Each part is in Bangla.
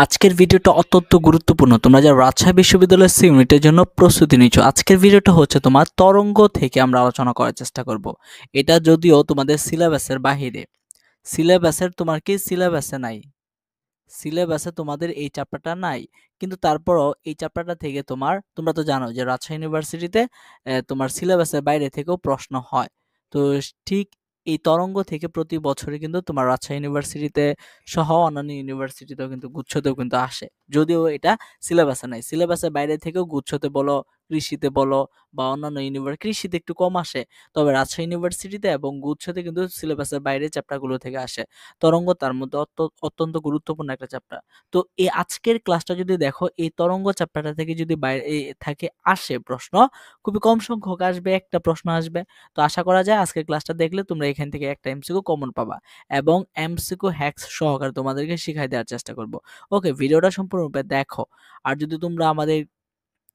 আজকের ভিডিওটা অত্যন্ত গুরুত্বপূর্ণ। তোমরা যারা রাজশাহী বিশ্ববিদ্যালয়ের সি ইউনিটের জন্য প্রস্তুতি নিচ্ছ, আজকের ভিডিওটা হচ্ছে তোমার তরঙ্গ থেকে আমরা আলোচনা করার চেষ্টা করব। এটা যদিও তোমাদের সিলেবাসের বাহিরে, তোমার কি সিলেবাসে নাই, সিলেবাসে তোমাদের এই চ্যাপ্টারটা নাই, কিন্তু তারপরও এই চ্যাপ্টারটা থেকে তোমরা তো জানো যে রাজশাহী ইউনিভার্সিটিতে তোমার সিলেবাসের বাইরে থেকেও প্রশ্ন হয়। তো ঠিক এই তরঙ্গ থেকে প্রতি বছরই কিন্তু তোমার রাজশাহী ইউনিভার্সিটিতে সহ অন্যান্য ইউনিভার্সিটিতেও কিন্তু গুচ্ছতেও কিন্তু আসে, যদিও এটা সিলেবাসে নাই। সিলেবাসের বাইরে থেকেও গুচ্ছতে বলো, কৃষিতে বলো বা অন্যান্য কৃষিতে একটু কম আসে, তবে রাজশাহী ইউনিভার্সিটিতে এবং গুচ্ছতে কিন্তু সিলেবাসের বাইরে চ্যাপ্টারগুলো থেকে আসে। তরঙ্গ তার মধ্যে অত্যন্ত গুরুত্বপূর্ণ একটা চ্যাপ্টার। তো এই আজকের ক্লাসটা যদি দেখো, এই তরঙ্গ চ্যাপ্টারটা থেকে যদি বাইরে থাকে আসে প্রশ্ন, খুবই কম সংখ্যক আসবে, একটা প্রশ্ন আসবে। তো আশা করা যায় আজকের ক্লাসটা দেখলে তোমরা এখান থেকে একটা এমসিকিউ কমন পাবা এবং এমসিকিউ হ্যাক্স সহকারে তোমাদেরকে শিখাই দেওয়ার চেষ্টা করব। ওকে, ভিডিওটা সম্পূর্ণরূপে দেখো। আর যদি তোমরা আমাদের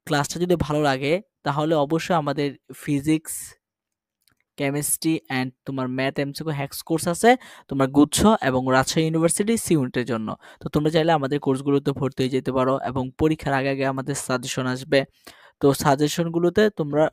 ক্লাসটা যদি ভালো লাগে, তাহলে অবশ্যই আমাদের ফিজিক্স, কেমিস্ট্রি অ্যান্ড তোমার ম্যাথ এমসিকিউ হ্যাক্স কোর্স আছে তোমার গুচ্ছ এবং রাজশাহী ইউনিভার্সিটি সি ইউনিটের জন্য। তো তোমরা চাইলে আমাদের কোর্সগুলোতে ভর্তি হয়ে যেতে পারো এবং পরীক্ষার আগে আগে আমাদের সাজেশন আসবে। তো সাজেশনগুলোতে তোমরা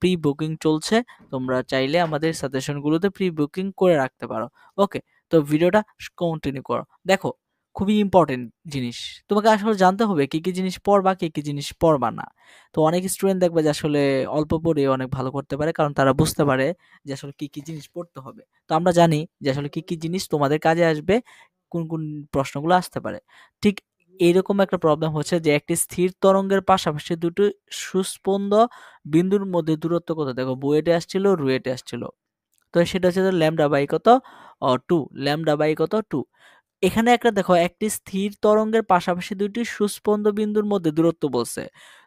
প্রি বুকিং চলছে, তোমরা চাইলে আমাদের সাজেশনগুলোতে প্রি বুকিং করে রাখতে পারো। ওকে, তো ভিডিওটা কন্টিনিউ করো। দেখো, খুবই ইম্পর্টেন্ট জিনিস, তোমাকে আসলে জানতে হবে কি কি জিনিস পড়বা, কি কি জিনিস পড়বা না। তো অনেক স্টুডেন্ট দেখবে যে আসলে অল্প পড়ে অনেক ভালো করতে পারে, কারণ তারা বুঝতে পারে যে আসলে কি কি জিনিস পড়তে হবে। তো আমরা জানি যে আসলে কি কি জিনিস তোমাদের কাজে আসবে, কোন কোন প্রশ্নগুলো আসতে পারে। ঠিক এইরকম একটা প্রবলেম হচ্ছে যে একটি স্থির তরঙ্গের পাশাপাশি দুটো সুস্পন্দ বিন্দুর মধ্যে দূরত্ব কত। দেখো, বুয়েটে আসছিল, রুয়েটে আসছিল। তো সেটা হচ্ছে ল্যামডা বাই কত, 2, ল্যামডা বাই কত 2। এখানে একটা দেখো, একটি স্থির তরঙ্গের পাশাপাশি দুইটি সুস্পন্দ বিন্দুর মধ্যে দূরত্ব বলছে।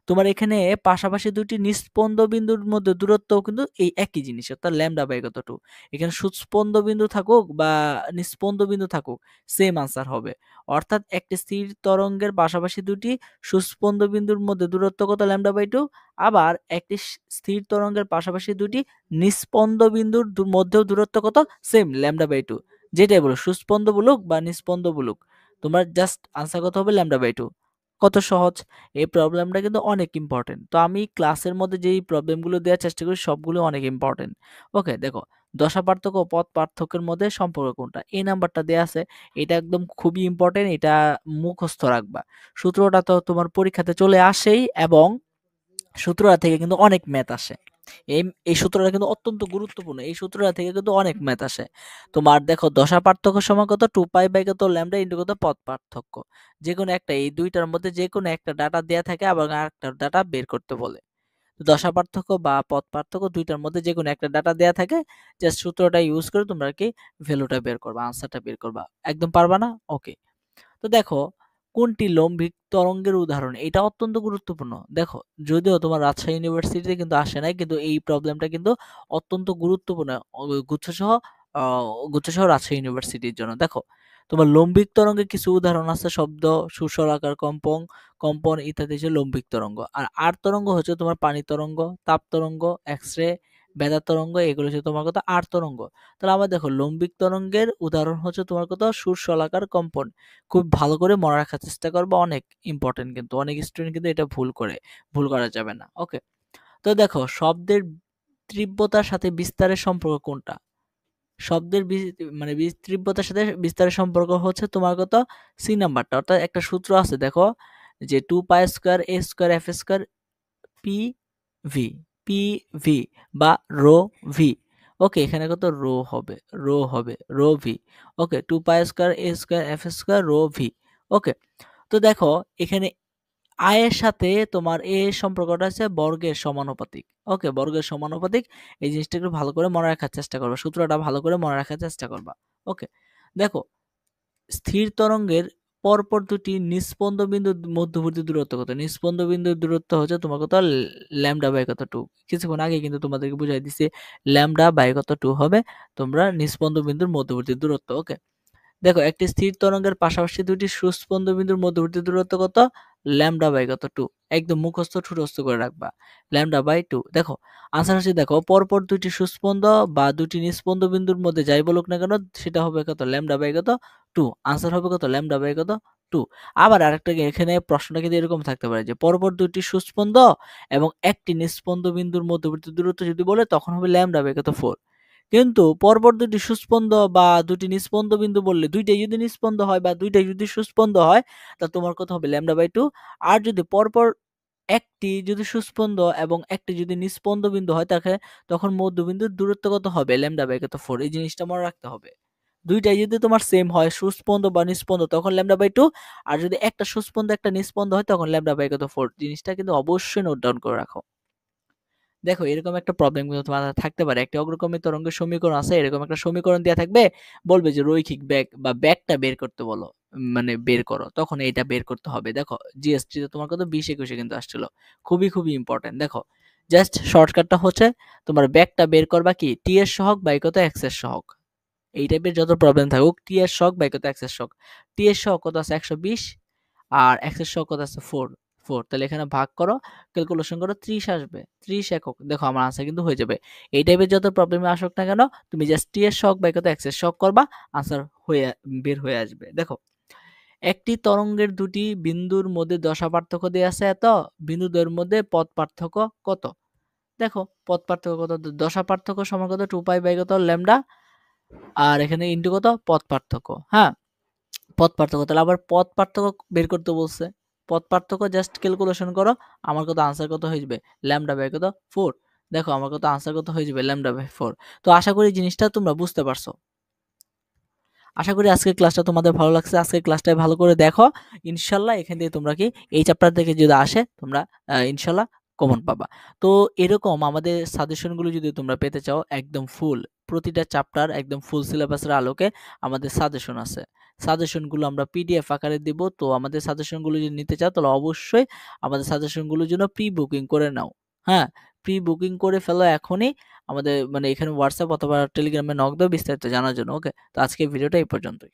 তোমার এখানে পাশাপাশি দুইটি নিস্পন্দ বিন্দুর মধ্যে দূরত্ব কিন্তু এই একই জিনিস, অর্থাৎ ল্যামডা বাই কত 2। এখানে সুস্পন্দ বিন্দু থাকুক বা নিস্পন্দ বিন্দু থাকুক, সেম আনসার হবে। অর্থাৎ একটি স্থির তরঙ্গের পাশাপাশি দুটি সুস্পন্দ বিন্দুর মধ্যে দূরত্ব কত, ল্যামডা বাই 2। আবার একটি স্থির তরঙ্গের পাশাপাশি দুটি নিস্পন্দ বিন্দুর মধ্যেও দূরত্ব কত, সেম ল্যামডা বাই 2। যেটাই বলো, সুস্পন্দ বলুক বা নিস্পন্দ বলুক, তোমার জাস্ট আনসার কত হবে, ল্যামডা বাই 2। কত সহজ। এই প্রবলেমটা কিন্তু অনেক ইম্পর্টেন্ট। তো আমি ক্লাসের মধ্যে যেই প্রবলেমগুলো দেওয়ার চেষ্টা করি সবগুলো অনেক ইম্পর্টেন্ট। ওকে, দেখো, দশা পার্থক্য ও পথ পার্থক্যের মধ্যে সম্পর্ক কোনটা, এই নাম্বারটা দেওয়া আছে। এটা একদম খুবই ইম্পর্টেন্ট, এটা মুখস্থ রাখবা। সূত্রটা তো তোমার পরীক্ষাতে চলে আসেই এবং সূত্রটা থেকে কিন্তু অনেক ম্যাথ আসে। এই এই সূত্রটা কিন্তু অত্যন্ত গুরুত্বপূর্ণ, এই সূত্রটা থেকে কিন্তু অনেক ম্যাথ আসে। তোমার দেখো, দশা পার্থক্য সমান কত, 2 পাই বাই কত ল্যামডা ইন্টু কত পথ পার্থক্য। যে কোনো একটা, এই দুইটার মধ্যে যে কোনো একটা ডাটা দেয়া থাকে এবং আরেকটা ডাটা বের করতে বলে। দশা পার্থক্য বা পথ পার্থক্য দুইটার মধ্যে যে কোনো একটা ডাটা দেয়া থাকে, জাস্ট সূত্রটা ইউজ করে তোমরা কি ভ্যালুটা বের করবা, আনসারটা বের করবা। একদম পারবা না? ওকে। তো দেখো, কোনটি লম্বিক তরঙ্গের উদাহরণ, এটা অত্যন্ত গুরুত্বপূর্ণ। দেখো, যদিও তোমার রাজশাহী ইউনিভার্সিটিতে কিন্তু আসে নাই, কিন্তু এই প্রবলেমটা কিন্তু অত্যন্ত গুরুত্বপূর্ণ গুচ্ছসহ গুচ্ছসহ রাজশাহী ইউনিভার্সিটির জন্য। দেখো, তোমার লম্বিক তরঙ্গের কিছু উদাহরণ আছে, শব্দ, সুস্বরাকার কম্পন কম্পন ইত্যাদি হচ্ছে লম্বিক তরঙ্গ। আর তরঙ্গ হচ্ছে তোমার পানি তরঙ্গ, তাপ তরঙ্গ, এক্স রে, বেতার তরঙ্গ, এগুলো হচ্ছে তোমার কথা আর তরঙ্গ। তাহলে আমরা দেখো, লম্বিক তরঙ্গের উদাহরণ হচ্ছে তোমার কথা সুরশলাকার কম্পন। খুব ভালো করে মনে রাখার চেষ্টা করবো, অনেক ইম্পর্টেন্ট, কিন্তু অনেক স্টুডেন্ট কিন্তু এটা ভুল করা যাবে না। ওকে, তো দেখো, শব্দের তীব্রতার সাথে বিস্তারের সম্পর্ক কোনটা। শব্দের মানে তীব্রতার সাথে বিস্তারের সম্পর্ক হচ্ছে তোমার কত, সি নাম্বারটা। অর্থাৎ একটা সূত্র আছে, দেখো, যে 2 pi square A square F square P V, P V বা রো ভি। ওকে, এখানে কত rho V. Okay, 2 pi square A square F square rho V. Okay, তো দেখো, এখানে আয়ের সাথে তোমার এ সম্পর্কটা আছে বর্গের সমানুপাতিক। ওকে, বর্গের সমানুপাতিক। এই জিনিসটা একটু ভালো করে মনে রাখার চেষ্টা করবা, সূত্রটা ভালো করে মনে রাখার চেষ্টা করবা। ওকে, দেখো, স্থির তরঙ্গের পরপর দুটি নিস্পন্দ বিন্দুর মধ্যবর্তী দূরত্ব কত। নিস্পন্দ বিন্দুর দূরত্ব হচ্ছে তোমার কত, ল্যামডা বাই কত 2। কিছুক্ষণ আগে কিন্তু তোমাদেরকে বুঝাই দিছি, ল্যামডা বাই কত 2 হবে তোমরা নিস্পন্দ বিন্দুর মধ্যবর্তী দূরত্ব। ওকে, দেখো, একটি স্থির তরঙ্গের পাশাপাশি দুটি সুস্পন্দ বিন্দুর মধ্যবর্তী দূরত্ব কত, ল্যামডা বাই কত 2, একদম মুখস্থ ঠুটস্থ করে রাখবা, ল্যামডা বাই 2। দেখো আনসার হচ্ছে, দেখো পরপর দুইটি সুস্পন্দ বা দুটি নিস্পন্দ বিন্দুর মধ্যে যাই বলুক না কেন সেটা হবে কত, ল্যামডা বাই কত 2। আনসার হবে কত, ল্যামডা বাই কত 2। আবার আরেকটা এখানে প্রশ্নটা কিন্তু এরকম থাকতে পারে যে পরপর দুইটি সুস্পন্দ এবং একটি নিস্পন্দ বিন্দুর মধ্যবর্তী দূরত্ব যদি বলে তখন হবে ল্যামডা বাই কত 4। কিন্তু পরপর দুটি সুস্পন্দ বা দুটি নিস্পন্দ বিন্দু বললে, দুইটাই যদি নিস্পন্দ হয় বা দুইটাই যদি সুস্পন্দ হয়, তা তোমার কত হবে, ল্যামডা বাই 2। আর যদি পরপর একটি যদি সুস্পন্দ এবং একটি যদি নিস্পন্দ বিন্দু হয় তাকে, তখন মধ্যবিন্দুর দূরত্ব কত হবে, ল্যামডা বাই কত 4। এই জিনিসটা মনে রাখতে হবে। দুইটাই যদি তোমার সেম হয়, সুস্পন্দ বা নিস্পন্দ, তখন ল্যামডা বাই 2। আর যদি একটা সুস্পন্দ একটা নিস্পন্দ হয় তখন ল্যামডা বাই কত 4। জিনিসটা কিন্তু অবশ্যই নোট ডাউন করে রাখো। দেখো এরকম একটা প্রবলেম কিন্তু তোমার থাকতে পারে, একটা অগ্রগামী তরঙ্গের সমীকরণ আছে, এরকম একটা সমীকরণ দেওয়া থাকবে, বলবে যে রৈখিক বেগ বা বেগটা বের করতে বলো, মানে বের করো, তখন এইটা বের করতে হবে। দেখো জিএসটি তে তোমার কত 20-21 কিন্তু আসছিল, খুবই খুবই ইম্পর্টেন্ট। দেখো জাস্ট শর্টকাটটা হচ্ছে তোমার বেগটা বের করবা কি, টি এর সহগ বাই কত এক্স এর সহগ। এই টাইপের যত প্রবলেম থাকুক, টি এর সহগ বাই কত এক্স এর সহগ। টি এর সহগ কত আছে 120, আর এক্স এর সহগ কত আছে 4। তাহলে এখানে ভাগ করো, ক্যালকুলেশন করো, 30 আসবে, 30 একক। দেখো আমার আনসার কিন্তু হয়ে যাবে। এই টাইপের যত প্রবলেমে আসুক না কেন, তুমি জাস্ট টি এর সহগ বাই কত এক্স এর সহগ করবা, আনসার হয়ে বের হয়ে আসবে। দেখো একটি তরঙ্গের দুটি বিন্দুর মধ্যে দশা পার্থক্য দেওয়া আছে এত, বিন্দুদের মধ্যে পথ পার্থক্য কত। দেখো পথ পার্থক্য কত, দশা পার্থক্য সমান কত 2 পাই বাই কত ল্যামডা, আর এখানে ইন্টু কত পথ পার্থক্য। হ্যাঁ, পথ পার্থক্য, তাহলে আবার পথ পার্থক্য বের করতে বলছে। পথ পার্থক্য জাস্ট ক্যালকুলেশন করো, আমার কত আনসার কত হয়ে যাবে, ল্যামডা বাই কত 4। দেখো আমার কত আনসার কত হয়ে যাবে, ল্যামডা বাই 4। তো আশা করি জিনিসটা তোমরা বুঝতে পারছো। আশা করি আজকের ক্লাসটা তোমাদের ভালো লাগছে। আজকের ক্লাসটা ভালো করে দেখো, ইনশাল্লাহ এখান থেকে তোমরা কি এই চ্যাপ্টার থেকে যদি আসে তোমরা ইনশাল্লাহ কমন পাবা। তো এরকম আমাদের সাজেশনগুলো যদি তোমরা পেতে চাও একদম ফুল, প্রতিটা চ্যাপ্টার একদম ফুল সিলেবাসের আলোকে আমাদের সাজেশন আছে। সাজেশনগুলো আমরা পিডিএফ আকারে দিব। তো আমাদের সাজেশনগুলো যদি নিতে চাও তাহলে অবশ্যই আমাদের সাজেশনগুলোর জন্য প্রি বুকিং করে নাও। হ্যাঁ, প্রি বুকিং করে ফেলো এখনই। আমাদের মানে এখানে হোয়াটসঅ্যাপ অথবা টেলিগ্রামে নক দাও বিস্তারিত জানার জন্য। ওকে, তো আজকে ভিডিওটা এই পর্যন্তই।